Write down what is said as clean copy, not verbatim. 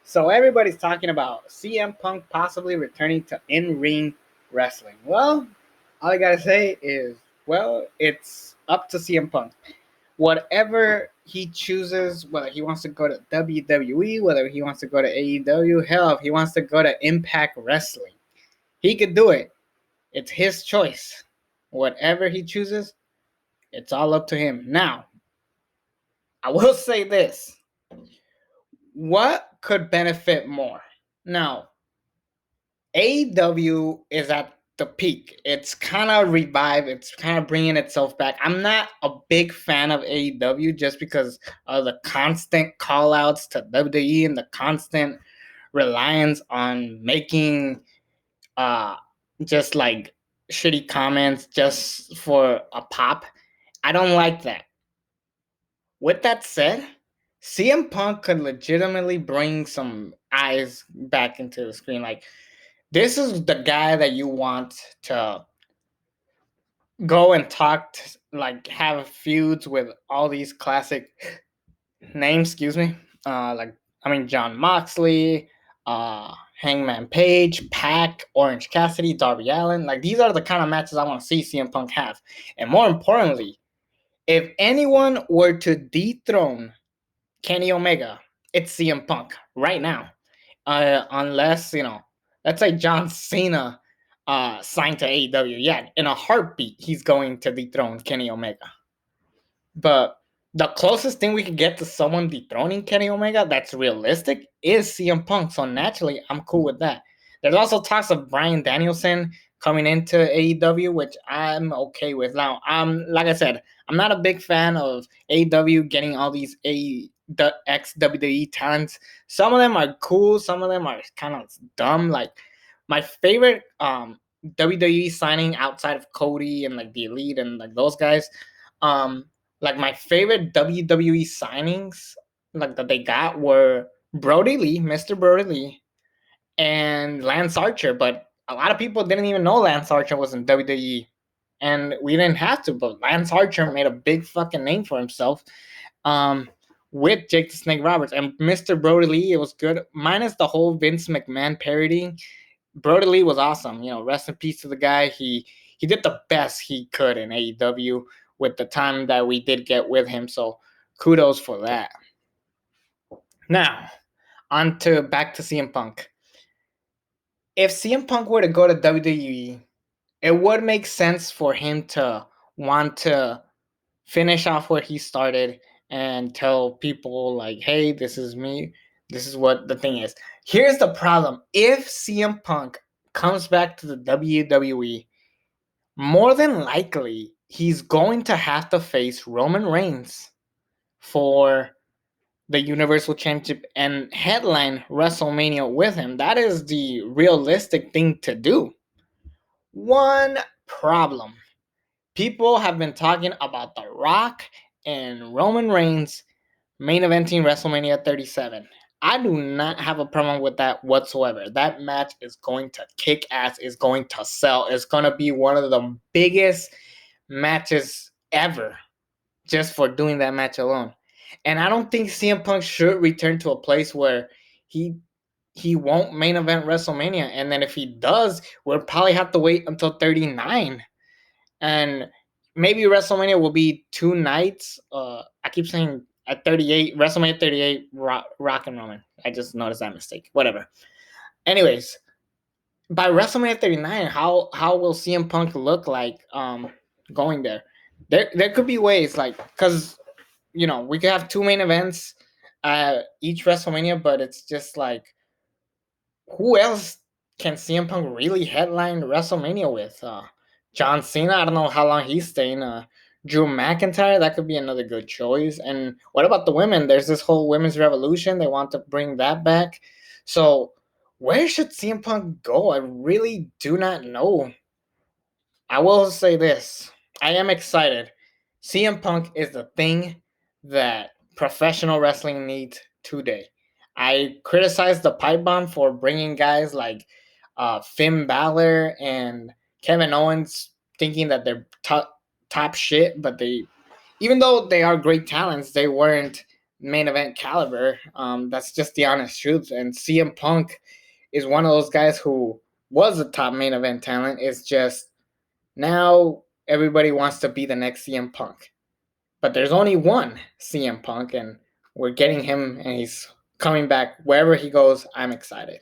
So everybody's talking about CM Punk possibly returning to in-ring wrestling. Well, all I gotta say is, well, it's up to CM Punk. Whatever he chooses, whether he wants to go to WWE, whether he wants to go to AEW, hell, if he wants to go to Impact Wrestling, he could do it. It's his choice. Whatever he chooses, it's all up to him. Now, I will say this. What could benefit more? Now, AEW is at the peak. It's kind of revived. It's kind of bringing itself back. I'm not a big fan of AEW just because of the constant call outs to WWE and the constant reliance on making uh just like shitty comments just for a pop. I don't like that. With that said, CM Punk could legitimately bring some eyes back into the screen. Like, this is the guy that you want to go and talk to, like have feuds with all these classic names. Excuse me. John Moxley, Hangman Page, Pac, Orange Cassidy, Darby Allin. Like, these are the kind of matches I want to see CM Punk have. And more importantly, if anyone were to dethrone Kenny Omega, it's CM Punk right now. Unless, let's say John Cena signed to AEW. Yeah, in a heartbeat, he's going to dethrone Kenny Omega. But the closest thing we could get to someone dethroning Kenny Omega that's realistic is CM Punk. So naturally, I'm cool with that. There's also talks of Bryan Danielson coming into AEW, which I'm okay with. Now, like I said, I'm not a big fan of AEW getting all these the ex WWE talents. Some of them are cool, some of them are kind of dumb. Like, my favorite WWE signing outside of Cody and like the Elite and like those guys, um like my favorite WWE signings like that they got were Brody Lee, Mr. Brody Lee, and Lance Archer. But a lot of people didn't even know Lance Archer was in WWE. And we didn't have to, but Lance Archer made a big fucking name for himself. Um with Jake the Snake Roberts. And Mr. Brody Lee, it was good. Minus the whole Vince McMahon parody. Brody Lee was awesome. Rest in peace to the guy. He did the best he could in AEW with the time that we did get with him. So kudos for that. Now, on to back to CM Punk. If CM Punk were to go to WWE, it would make sense for him to want to finish off where he started and tell people like, hey, this is me. This is what the thing is. Here's the problem. If CM Punk comes back to the WWE, more than likely he's going to have to face Roman Reigns for the Universal Championship and headline WrestleMania with him. That is the realistic thing to do. One problem. People have been talking about The Rock and Roman Reigns main eventing WrestleMania 37. I do not have a problem with that whatsoever. That match is going to kick ass, is going to sell. It's going to be one of the biggest matches ever just for doing that match alone. And I don't think CM Punk should return to a place where he won't main event WrestleMania. And then if he does, we'll probably have to wait until 39. And maybe WrestleMania will be 2 nights. I keep saying at 38, WrestleMania 38, Rock and Roman. I just noticed that mistake. Whatever. Anyways, by WrestleMania 39, how will CM Punk look like going there? There could be ways, like, because we could have 2 main events each WrestleMania, but it's just like, who else can CM Punk really headline WrestleMania with? John Cena, I don't know how long he's staying. Drew McIntyre, that could be another good choice. And what about the women? There's this whole women's revolution. They want to bring that back. So where should CM Punk go? I really do not know. I will say this. I am excited. CM Punk is the thing that professional wrestling needs today. I criticized the pipe bomb for bringing guys like Finn Balor and Kevin Owens, thinking that they're top shit, but even though they are great talents, they weren't main event caliber. That's just the honest truth. And CM Punk is one of those guys who was a top main event talent. It's just now everybody wants to be the next CM Punk. But there's only one CM Punk, and we're getting him, and he's coming back wherever he goes. I'm excited.